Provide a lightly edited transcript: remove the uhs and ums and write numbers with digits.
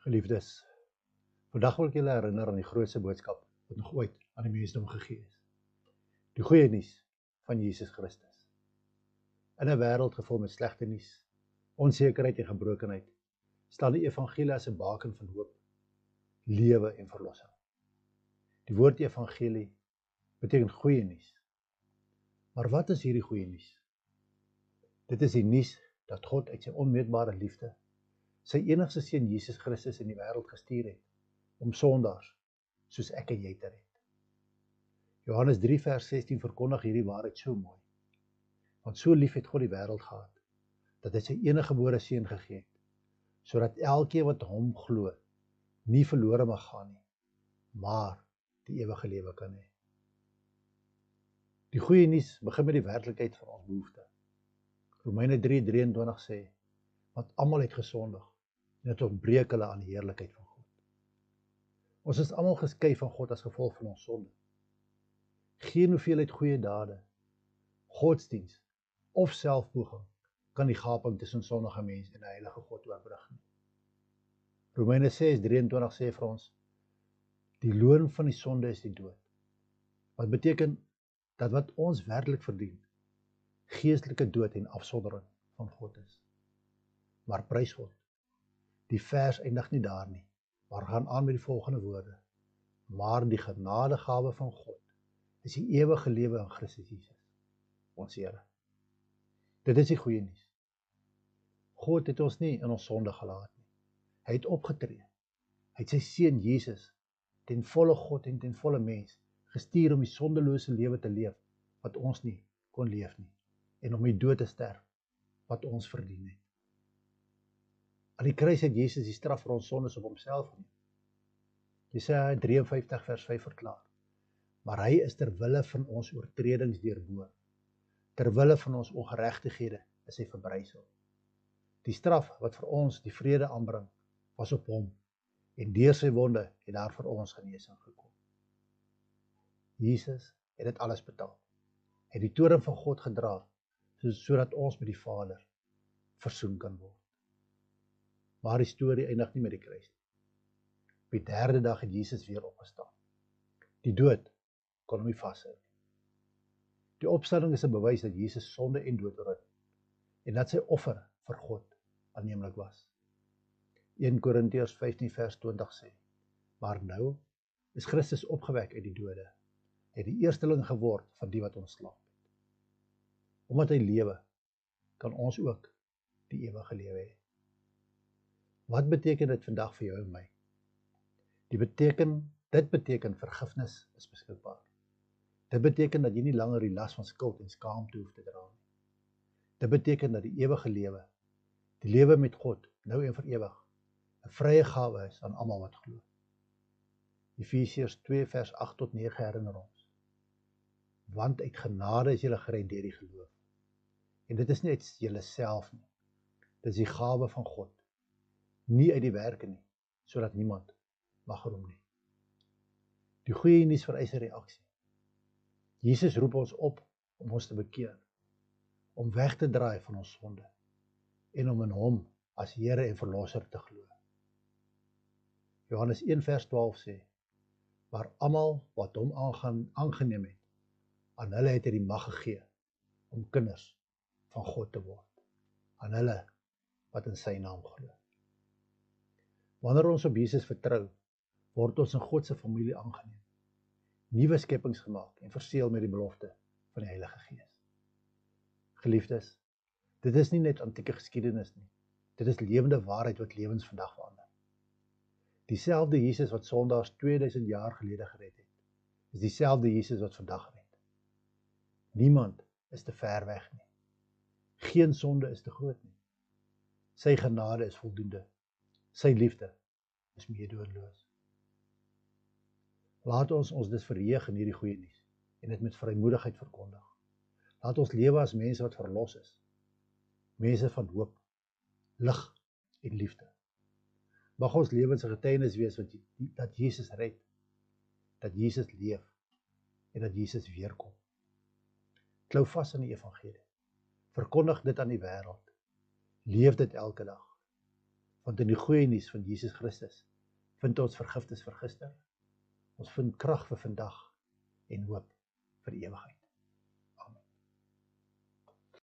Geliefdes, vandag wil ek julle herinner aan die grootste boodskap wat nog ooit aan die mensdom gegee is. Die goeie nuus van Jesus Christus. In 'n wêreld gevul met slegte nuus, onsekerheid en gebrokenheid, staan die evangelie as 'n baken van hoop, lewe en verlossing. Die woord evangelie beteken goeie nuus. Maar wat is hierdie goeie nuus? Dit is die nuus dat God uit sy onmeetbare liefde sy enigste seun Jesus Christus in die wêreld gestuur het om sondaars soos ek en jy te red. Johannes 3 vers 16 verkondig hierdie waarheid so mooi. Want so lief het God die wêreld gehad, dat hy sy eniggebore seun gegee het, sodat elkeen wat hom glo, nie verlore mag gaan nie, maar die ewige lewe kan hê. Die goeie nuus begin met die werklikheid van ons behoefte. Romeine 3:23 sê, want almal het gesondig en dit ontbreek hulle aan die heerlikheid van God. Ons is almal geskei van God as gevolg van ons sonde. Geen hoeveelheid goeie dade, godsdiens of selfpoging kan die gaping tussen sondige mens en 'n heilige God oorbrug nie. Romeine 6:23 sê vir ons, die loon van die sonde is die dood. Wat beteken dat wat ons werklik verdien, geestelike dood en afsondering van God is. Maar prys God, die vers eindig nie daar nie, maar gaan aan met die volgende woorde. Maar die genadegawe van God is die ewige lewe in Christus Jesus, ons Here. Dit is die goeie nuus. God het ons nie in ons sonde gelaat nie. Hy het opgetree. Hy het sy seun Jesus, ten volle God en ten volle mens, gestuur om die sondelose lewe te leef, wat ons nie kon leef nie, en om die dood te sterf, wat ons verdien het. Aan die kruis het Jesus die straf vir ons sondes op homself geneem. Jesaja 53 vers 5 verklaar, maar hy is ter wille van ons oortredings deurboor, ter wille van ons ongeregtighede is hy verbrysel. Die straf wat vir ons die vrede aanbring, was op hom, en deur sy wonde het daar vir ons genesing gekom. Jesus het dit alles betaal. Hy het die toorn van God gedra, sodat ons met die Vader versoen kan word. Maar die storie eindig nie met die kruis nie. Op die 3de dag het Jesus weer opgestaan. Die dood kon hom nie vashou nie. Die opstanding is 'n bewys dat Jesus sonde en dood oorwin, en dat sy offer vir God aanneemlik was. 1 Korintiërs 15 vers 20 sê, maar nou is Christus opgewek uit die dode. Hy het die eersteling geword van die wat ontslaap het. Omdat hy lewe, kan ons ook die ewige lewe hê. Wat beteken dit vandag vir jou en my? Dit beteken vergifnis is beskikbaar. Dit beteken dat jy nie langer die las van skuld en skaamte hoef te dra nie. Dit beteken dat die ewige lewe, die lewe met God, nou en vir ewig, 'n vrye gawe is aan almal wat glo. Efesiërs 2 vers 8 tot 9 herinner ons. Want uit genade is julle gered deur die geloof. En dit is nie uit julle self nie. Dit is die gawe van God. Nie uit die werke nie, sodat niemand mag roem nie. Die goeie nuus vereis 'n reaksie. Jesus roep ons op om ons te bekeer, om weg te draai van ons sonde en om in hom as Here en Verlosser te glo. Johannes 1 vers 12 sê, maar almal wat hom aangeneem het, aan hulle het hy die mag gegee om kinders van God te word, aan hulle wat in sy naam glo. Wanneer ons op Jesus vertrou, word ons in God se familie aangeneem, nuwe skepings gemaak en verseël met die belofte van die Heilige Gees. Geliefdes, dit is nie net antieke geskiedenis nie, dit is lewende waarheid wat lewens vandag verander. Dieselfde Jesus wat sondaars 2000 jaar gelede gered het, is dieselfde Jesus wat vandag red. Niemand is te ver weg nie. Geen sonde is te groot nie. Sy genade is voldoende. Sy liefde is meedoenloos. Laat ons dus verheug in hierdie goeie nuus en dit met vrymoedigheid verkondig. Laat ons lewe as mense wat verlos is. Mense van hoop, lig en liefde. Mag ons lewens 'n getuienis wees dat Jesus red, dat Jesus leef en dat Jesus weerkom. Klou vas aan die evangelie. Verkondig dit aan die wêreld. Leef dit elke dag. Want in die goeie nuus van Jesus Christus vind ons vergifnis vir gister. Ons vind krag vir vandag en hoop vir die ewigheid.